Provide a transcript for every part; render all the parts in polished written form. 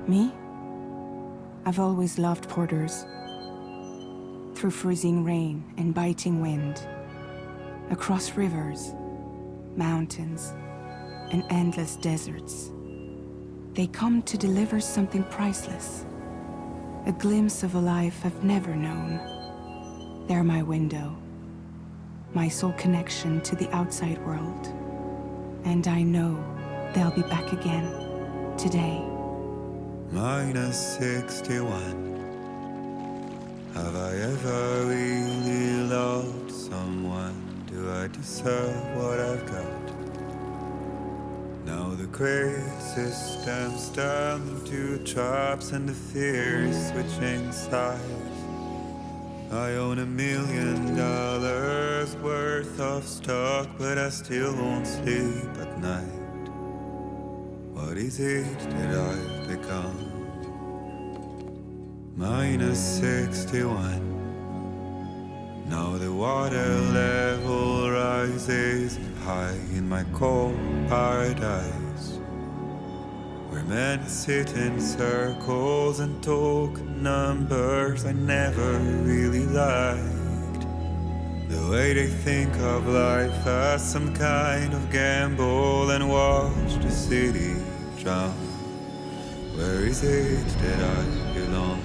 Me? I've always loved porters. Through freezing rain and biting wind, across rivers, mountains, and endless deserts, they come to deliver something priceless, a glimpse of a life I've never known. They're my window, my sole connection to the outside world. And I know they'll be back again, today. -61. Have I ever really loved someone? Do I deserve what I've got? Now the great system's turned into traps and the fear is switching sides. I own $1 million worth of stock, but I still won't sleep at night. What is it that I've become? -61. Now the water level rises high in my cold paradise, where men sit in circles and talk numbers I never really liked. The way they think of life as some kind of gamble and watch the city drown. Where is it that I belong?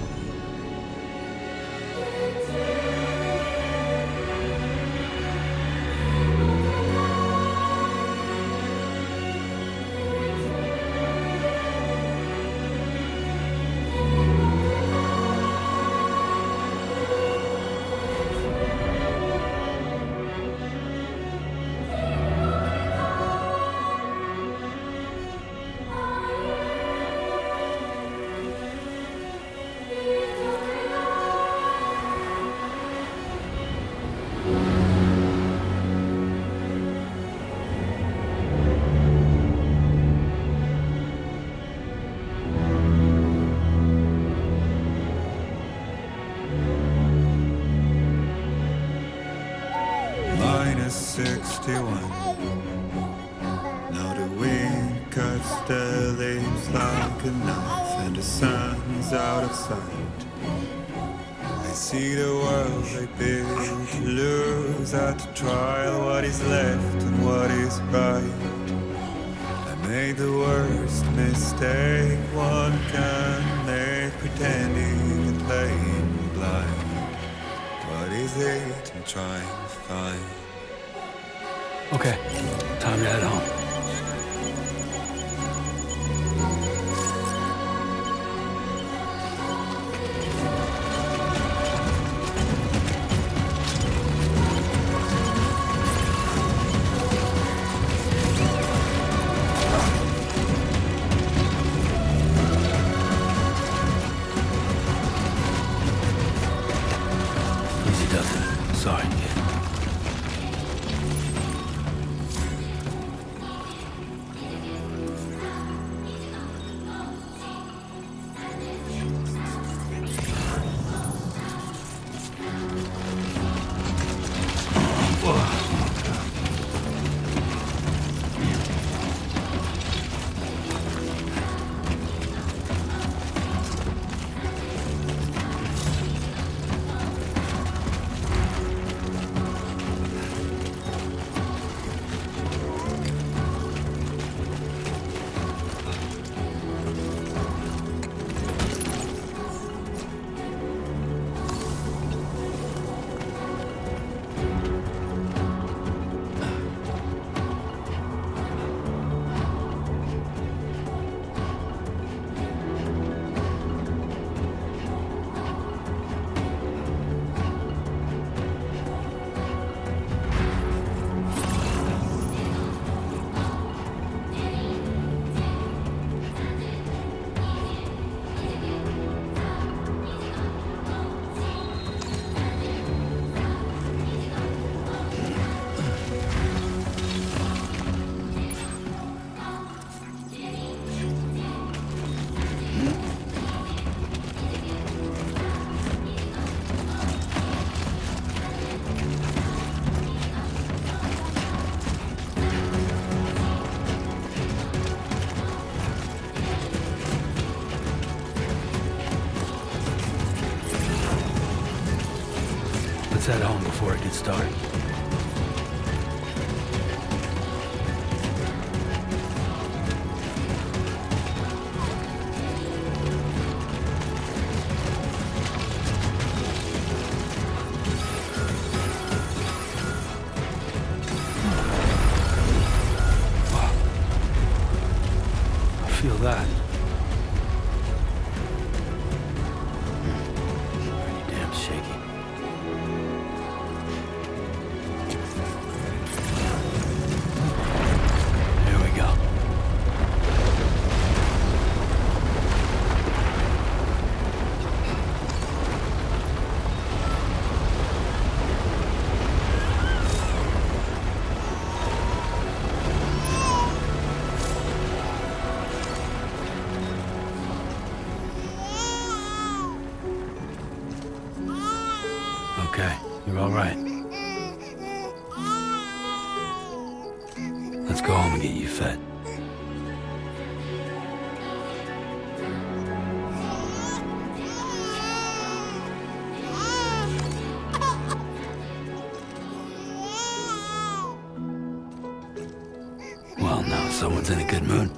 -61. Now the wind cuts the leaves like a knife and the sun's out of sight. I see the world I built to lose at the trial, what is left and what is right. I made the worst mistake one can make, pretending and playing blind. What is it I'm trying to find? Okay, time to head home. Easy does it. Sorry, kid. Let's head home before it gets dark. Feel that. Pretty damn shaky. Here we go. Okay, you're all right. Let's go home and get you fed. Well, now someone's in a good mood.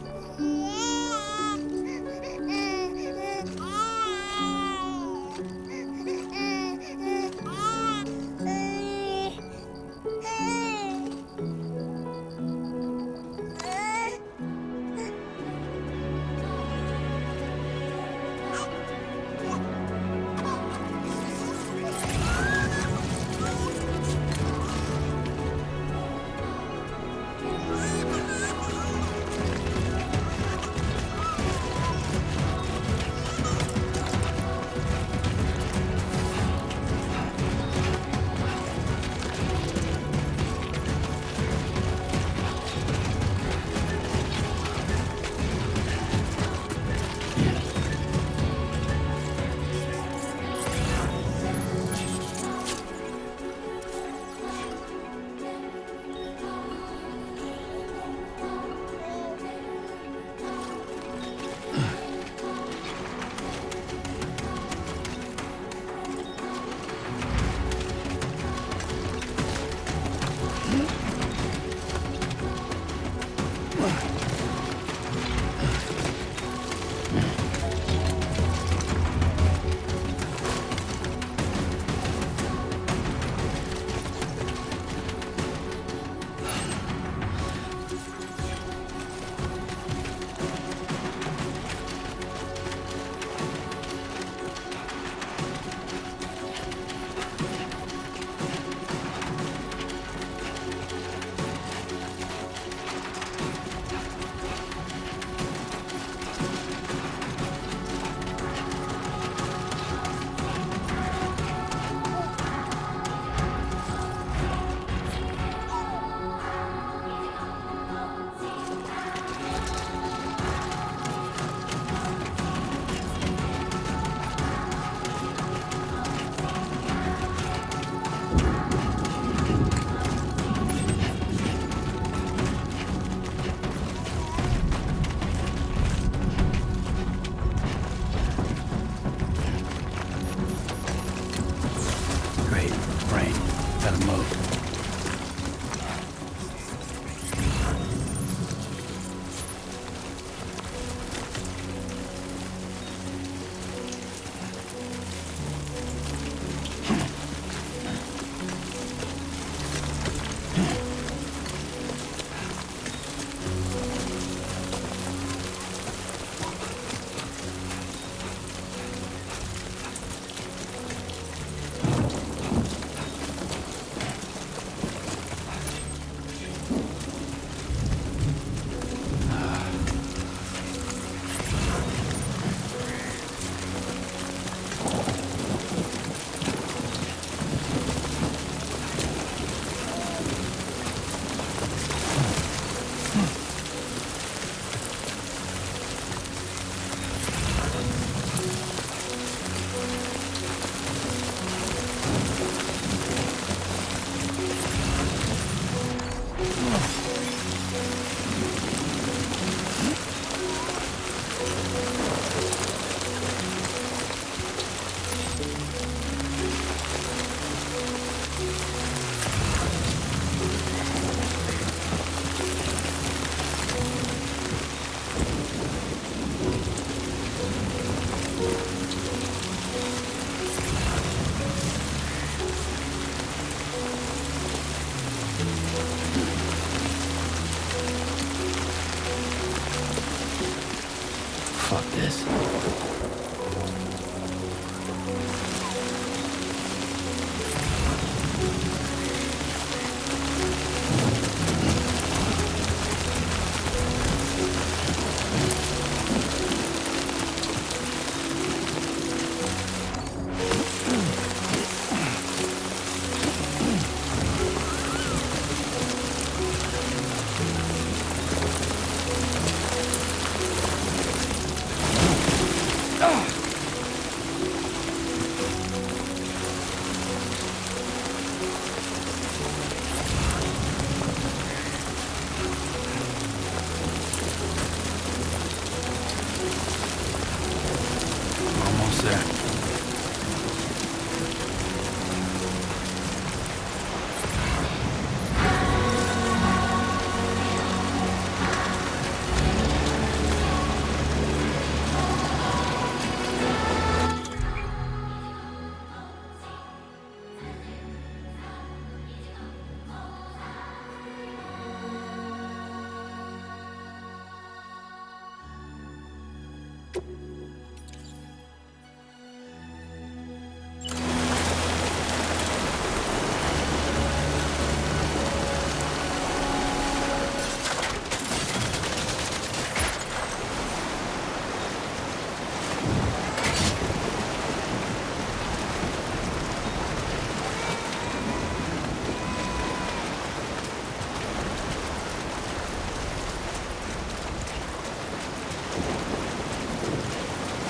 this. Almost there.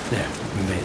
There, we made it.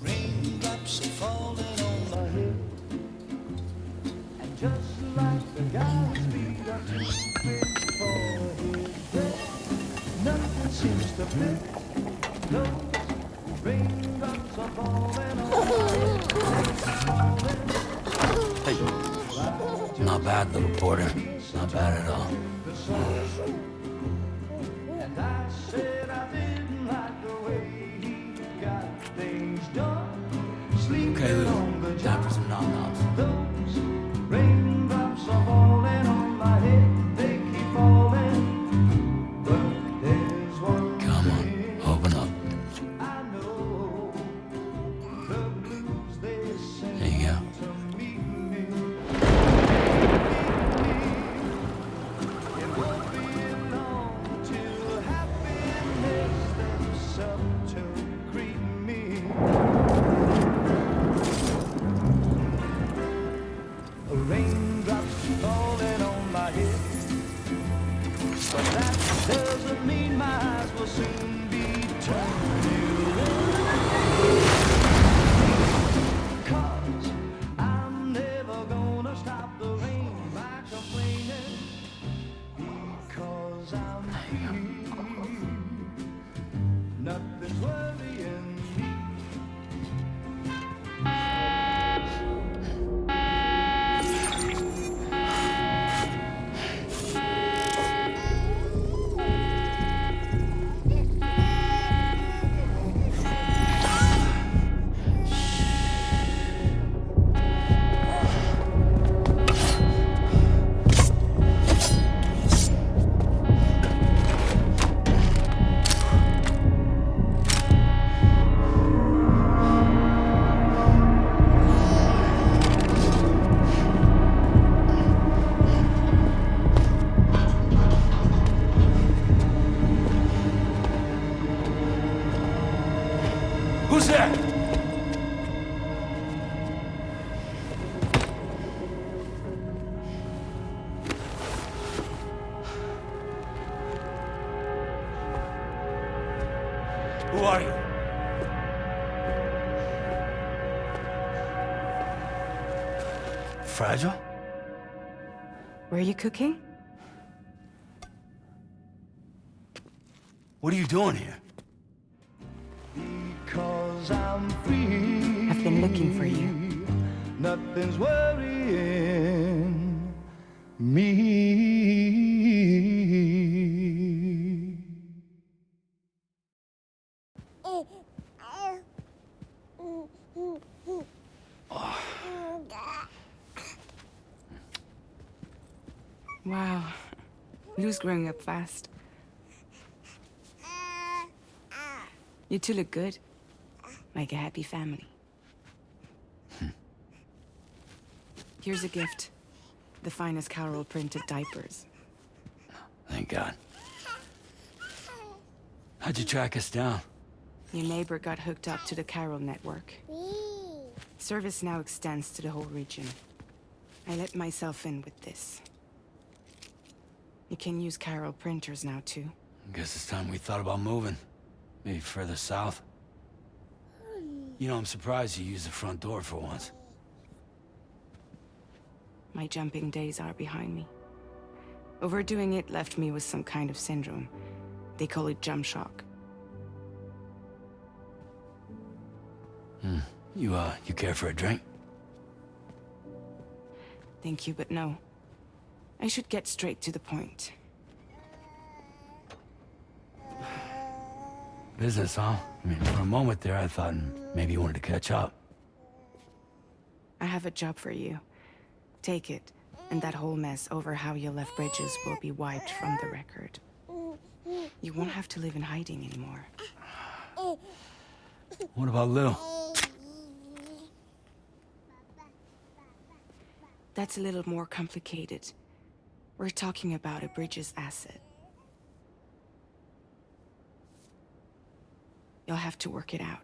Raindrops are falling on my head, and just like the guy's feet are too big for his bed, nothing seems to fit. Those raindrops are falling on my head. Hey, not bad, little porter. Not bad at all. And I said I didn't like the way he got things done. Okay, Lou, time for some nom-noms. Those raindrops are falling on my head, they keep falling. But there's one Come on, thing open up. I know, the blues they send There you go. to meet me. It won't be long till happiness steps up to greet me. Raindrops falling on my head, but that doesn't mean my eyes will soon be turned to red. 'Cause I'm never gonna stop the rain by complaining, because I'm free. nothing's worrying me. Who's there? Who are you? Fragile? Were you cooking? What are you doing here? Because I'm free. I've been looking for you. Nothing's worrying me. Wow. Lou's growing up fast. You two look good. Like a happy family. Here's a gift. The finest Carol printed diapers. Thank God. How'd you track us down? Your neighbor got hooked up to the Carol network. Service now extends to the whole region. I let myself in with this. You can use Carol printers now, too. Guess it's time we thought about moving. Maybe further south. You know, I'm surprised you used the front door for once. My jumping days are behind me. Overdoing it left me with some kind of syndrome. They call it jump shock. You care for a drink? Thank you, but no. I should get straight to the point. Business, huh? I mean, for a moment there, I thought maybe you wanted to catch up. I have a job for you. Take it, and that whole mess over how you left Bridges will be wiped from the record. You won't have to live in hiding anymore. What about Lil? That's a little more complicated. We're talking about a Bridges asset. You'll have to work it out.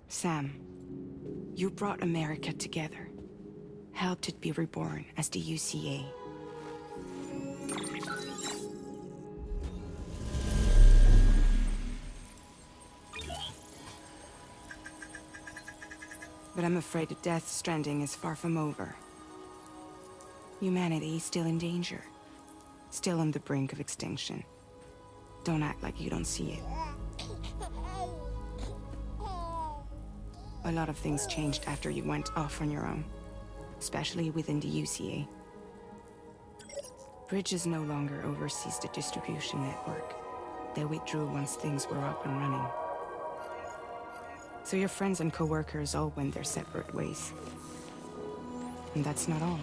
Sam, you brought America together. Helped it be reborn as the UCA. But I'm afraid that Death Stranding is far from over. Humanity is still in danger. Still on the brink of extinction. Don't act like you don't see it. A lot of things changed after you went off on your own. Especially within the UCA. Bridges no longer oversees the distribution network. They withdrew once things were up and running. So your friends and co-workers all went their separate ways. And that's not all.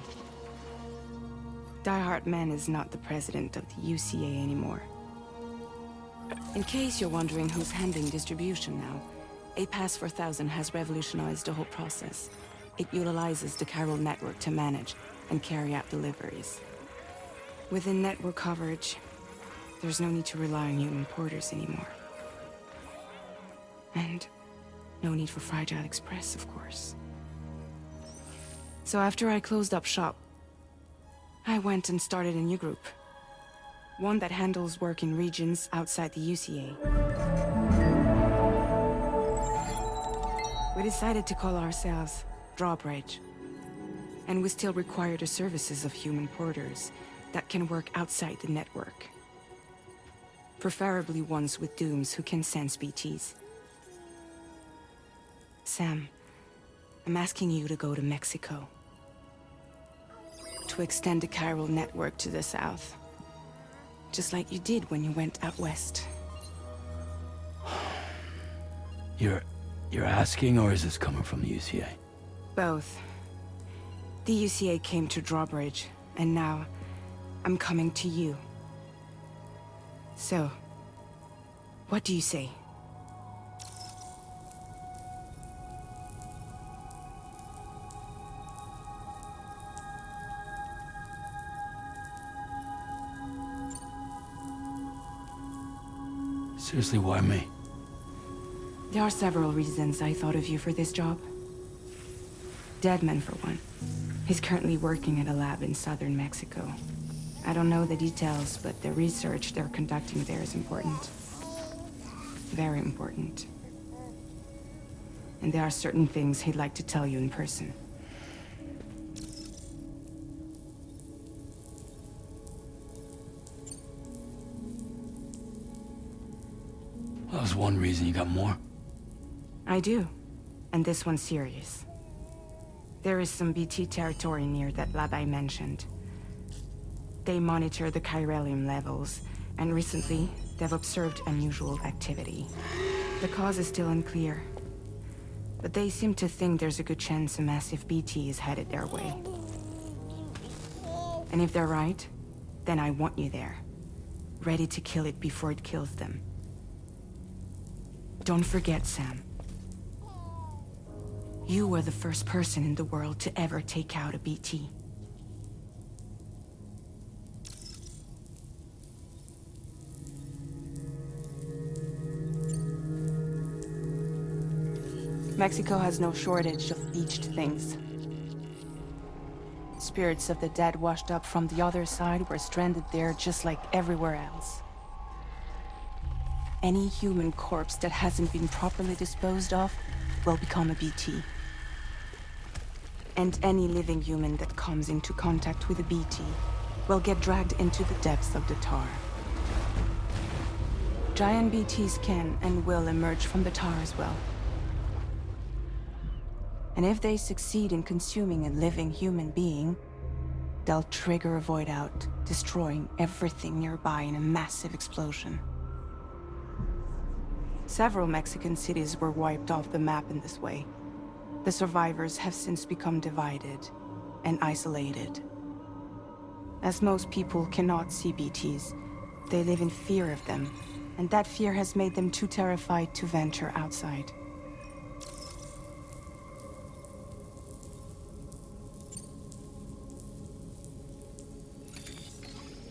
Die Hard Man is not the president of the UCA anymore. In case you're wondering who's handling distribution now, A Pass 4000 has revolutionized the whole process. It utilizes the Carol network to manage and carry out deliveries. Within network coverage, there's no need to rely on human porters anymore. And no need for Fragile Express, of course. So after I closed up shop, I went and started a new group. One that handles work in regions outside the UCA. We decided to call ourselves Drawbridge. And we still require the services of human porters, that can work outside the network. Preferably ones with dooms who can sense BTs. Sam, I'm asking you to go to Mexico. To extend the chiral network to the south. Just like you did when you went out west. You're asking, or is this coming from the UCA? Both. The UCA came to Drawbridge, and now I'm coming to you. So, what do you say? Seriously, why me? There are several reasons I thought of you for this job. Deadman, for one. He's currently working at a lab in southern Mexico. I don't know the details, but the research they're conducting there is important. Very important. And there are certain things he'd like to tell you in person. Well, that was one reason. You got more? I do. And this one's serious. There is some BT territory near that lab I mentioned. They monitor the chiralium levels, and recently, they've observed unusual activity. The cause is still unclear, but they seem to think there's a good chance a massive BT is headed their way. And if they're right, then I want you there, ready to kill it before it kills them. Don't forget, Sam. You were the first person in the world to ever take out a BT. Mexico has no shortage of beached things. Spirits of the dead washed up from the other side were stranded there just like everywhere else. Any human corpse that hasn't been properly disposed of will become a BT. And any living human that comes into contact with a BT will get dragged into the depths of the tar. Giant BTs can and will emerge from the tar as well. And if they succeed in consuming a living human being, they'll trigger a void out, destroying everything nearby in a massive explosion. Several Mexican cities were wiped off the map in this way. The survivors have since become divided and isolated. As most people cannot see BTs, they live in fear of them, and that fear has made them too terrified to venture outside.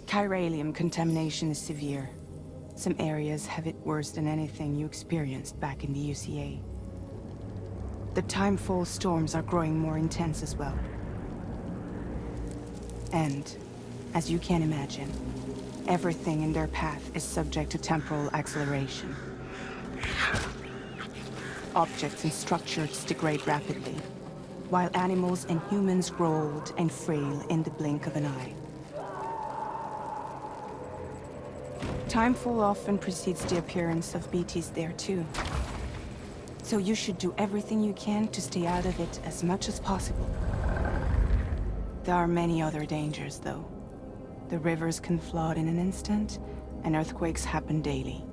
Chiralium contamination is severe. Some areas have it worse than anything you experienced back in the UCA. The timefall storms are growing more intense as well. And, as you can imagine, everything in their path is subject to temporal acceleration. Objects and structures degrade rapidly, while animals and humans grow old and frail in the blink of an eye. Timefall often precedes the appearance of BTs there too. So you should do everything you can to stay out of it as much as possible. There are many other dangers, though. The rivers can flood in an instant, and earthquakes happen daily.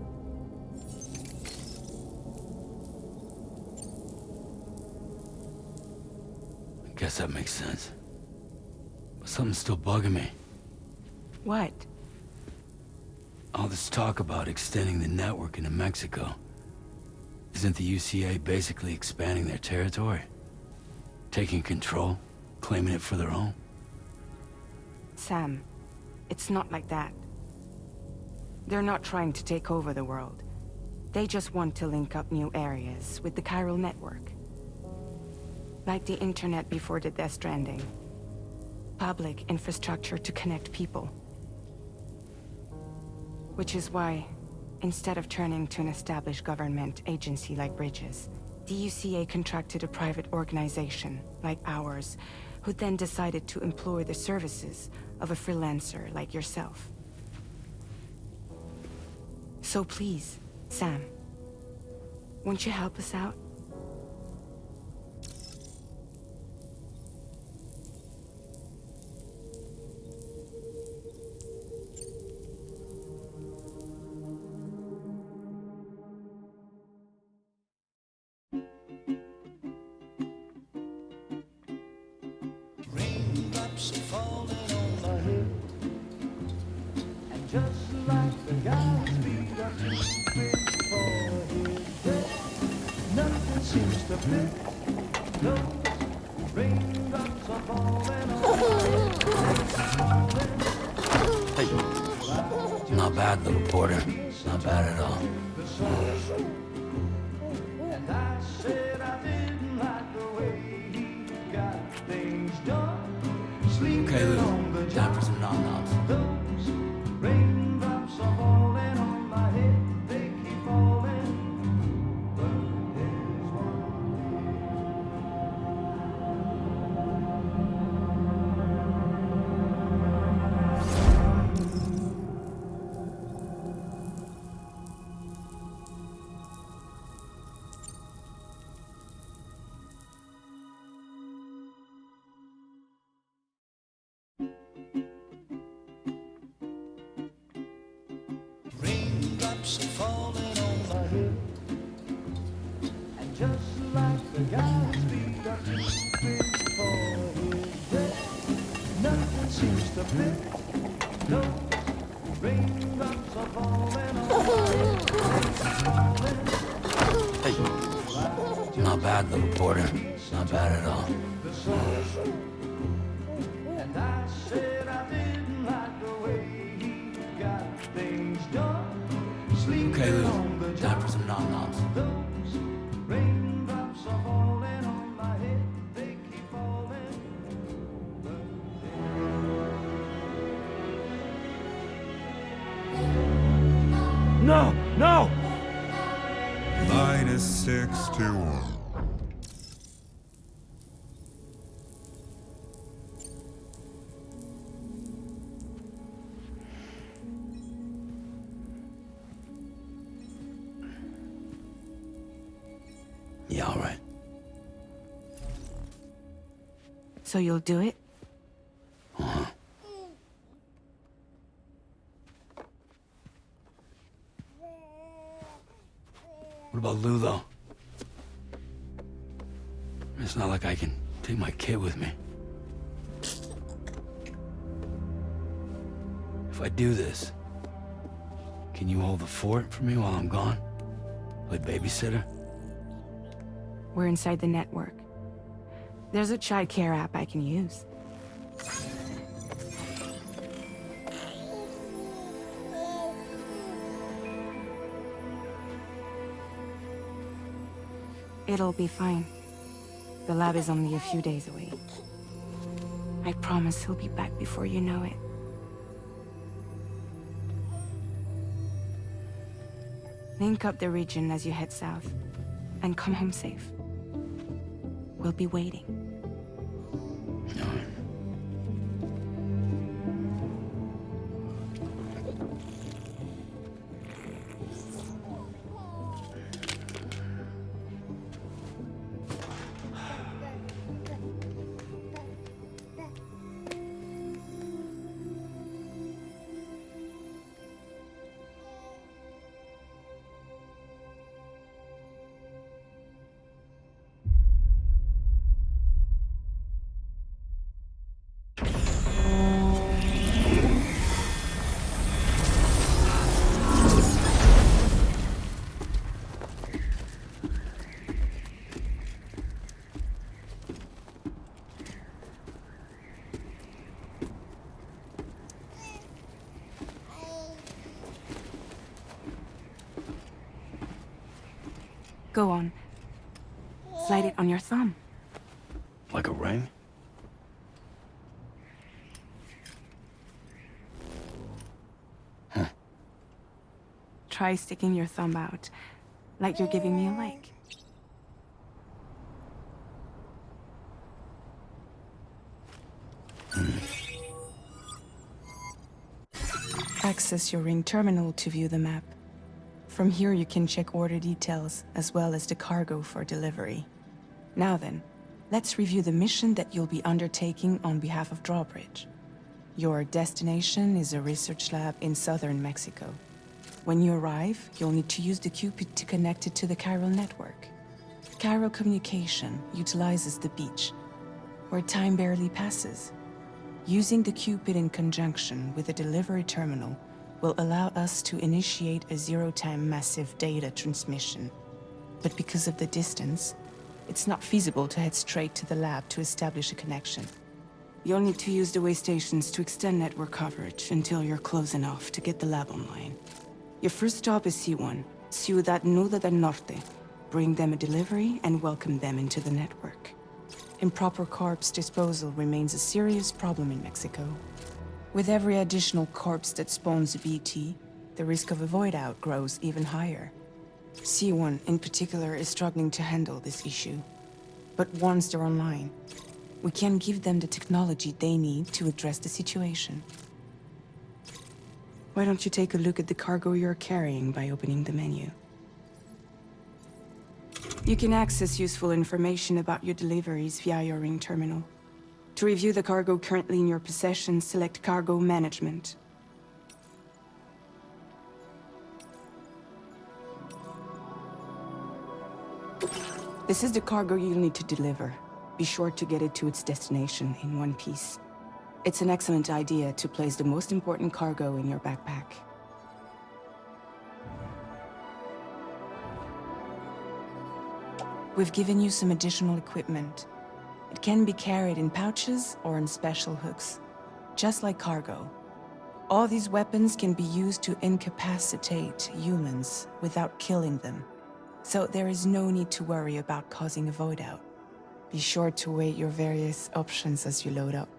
I guess that makes sense. But something's still bugging me. What? All this talk about extending the network into Mexico. Isn't the UCA basically expanding their territory? Taking control? Claiming it for their own? Sam, it's not like that. They're not trying to take over the world. They just want to link up new areas with the chiral network. Like the internet before the Death Stranding. Public infrastructure to connect people. Which is why, instead of turning to an established government agency like Bridges, the UCA contracted a private organization, like ours, who then decided to employ the services of a freelancer like yourself. So please, Sam, won't you help us out? Raindrops are falling on my head, and just like the guy's feet are too big for his bed, nothing seems to fit. Those raindrops are falling on my head. Hey. Not bad, little porter. Not bad at all. And I said I didn't like the way he got things done. Okay, Sleeping Lou. on the Time job. for some nom-noms. Those raindrops are falling on my head. They keep falling. But there's one. Raindrops are falling on my head, and just like the guy's feet are too big for his bed, nothing seems to fit. Those raindrops are falling on my head. Hey. Not bad, little porter. Not bad at all. And I said I didn't like the way he got things done. Sleeping Okay, Lou. on the Time job. for some nom-noms. Those raindrops are falling on my head. They keep falling. No! No! -61. Yeah, all right. So you'll do it? What about Lou, though? It's not like I can take my kid with me. If I do this, can you hold the fort for me while I'm gone? Play babysitter? We're inside the network. There's a child care app I can use. It'll be fine. The lab is only a few days away. I promise he'll be back before you know it. Link up the region as you head south, and come home safe. We'll be waiting. All right. Go on. Slide it on your thumb. Like a ring? Try sticking your thumb out, like you're giving me a like. Access your ring terminal to view the map. From here you can check order details as well as the cargo for delivery. Now then, let's review the mission that you'll be undertaking on behalf of Drawbridge. Your destination is a research lab in southern Mexico. When you arrive, you'll need to use the Cupid to connect it to the chiral network. Chiral communication utilizes the beach, where time barely passes. Using the Cupid in conjunction with a delivery terminal will allow us to initiate a zero-time massive data transmission. But because of the distance, it's not feasible to head straight to the lab to establish a connection. You'll need to use the way stations to extend network coverage until you're close enough to get the lab online. Your first stop is C1, Ciudad Nuda del Norte. Bring them a delivery and welcome them into the network. Improper corpse disposal remains a serious problem in Mexico. With every additional corpse that spawns a BT, the risk of a void out grows even higher. C1 in particular is struggling to handle this issue. But once they're online, we can give them the technology they need to address the situation. Why don't you take a look at the cargo you're carrying by opening the menu? You can access useful information about your deliveries via your ring terminal. To review the cargo currently in your possession, select Cargo Management. This is the cargo you'll need to deliver. Be sure to get it to its destination in one piece. It's an excellent idea to place the most important cargo in your backpack. We've given you some additional equipment. It can be carried in pouches or in special hooks, just like cargo. All these weapons can be used to incapacitate humans without killing them, so there is no need to worry about causing a void out. Be sure to weigh your various options as you load up.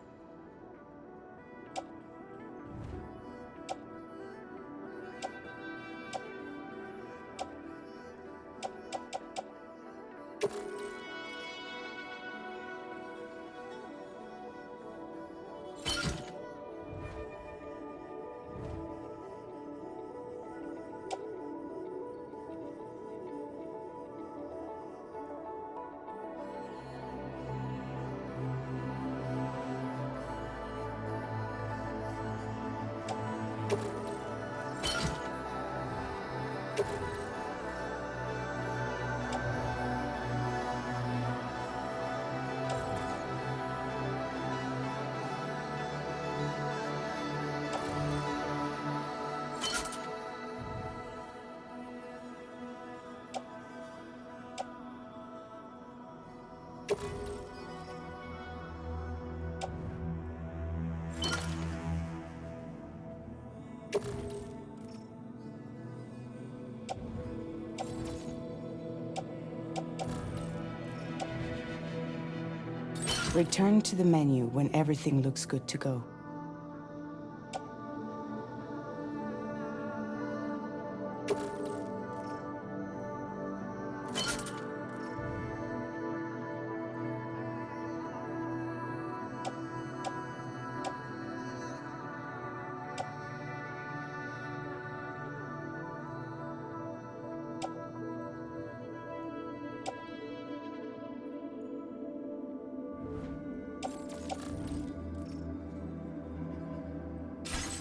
Return to the menu when everything looks good to go.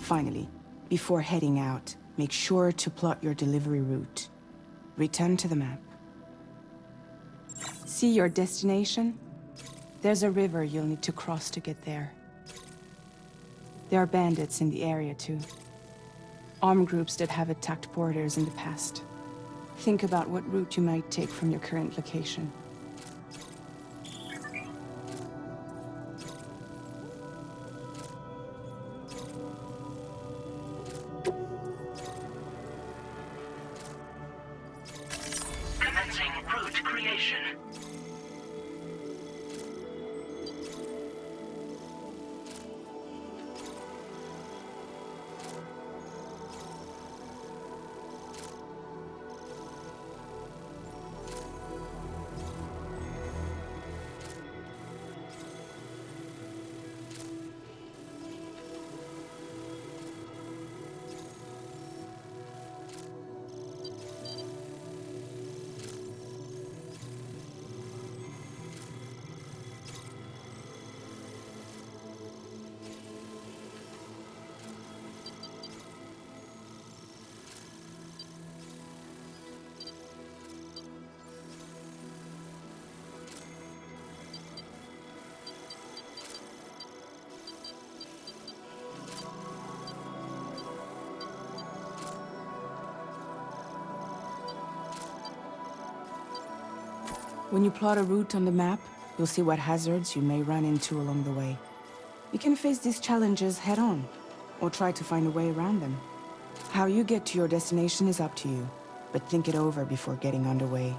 Finally, before heading out, make sure to plot your delivery route. Return to the map. See your destination? There's a river you'll need to cross to get there. There are bandits in the area too. Armed groups that have attacked borders in the past. Think about what route you might take from your current location. Commencing route creation. When you plot a route on the map, you'll see what hazards you may run into along the way. You can face these challenges head-on, or try to find a way around them. How you get to your destination is up to you, but think it over before getting underway.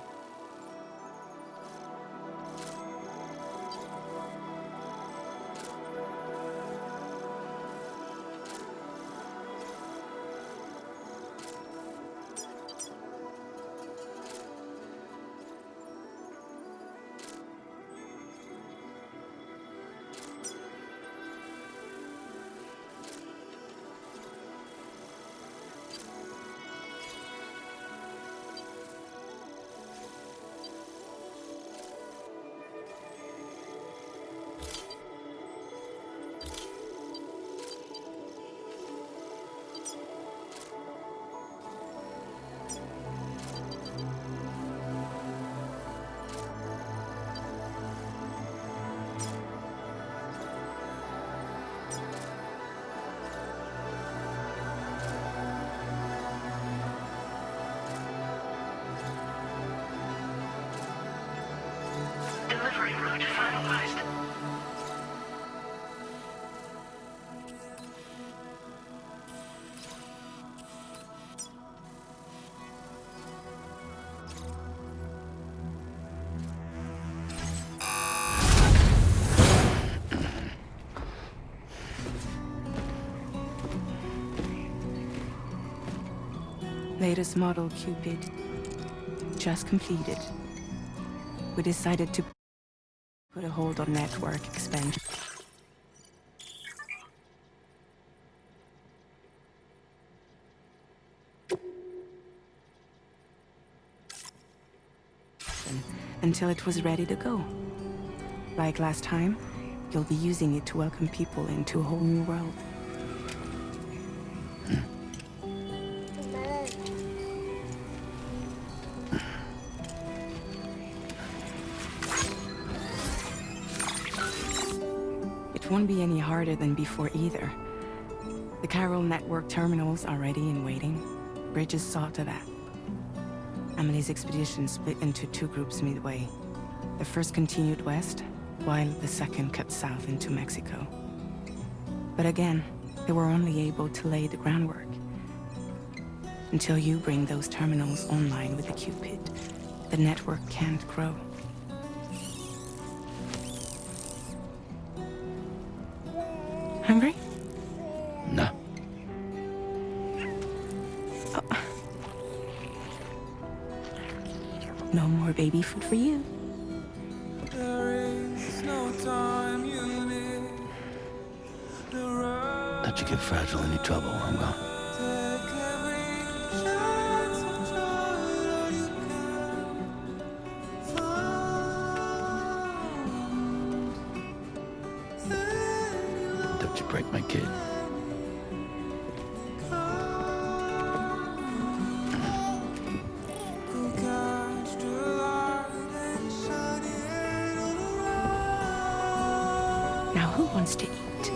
Delivery route finalized. Latest model Cupid. Just completed. We decided to put a hold on network expansion. Until it was ready to go. Like last time, you'll be using it to welcome people into a whole new world. It won't be any harder than before either. The Chiral network terminals are ready and waiting. Bridges saw to that. Emily's expedition split into two groups midway. The first continued west, while the second cut south into Mexico. But again, they were only able to lay the groundwork. Until you bring those terminals online with the Cupid, the network can't grow. Hungry? No. No more baby food for you. Let you get fragile any trouble, I'm gone. Don't you break my kid. Now who wants to eat?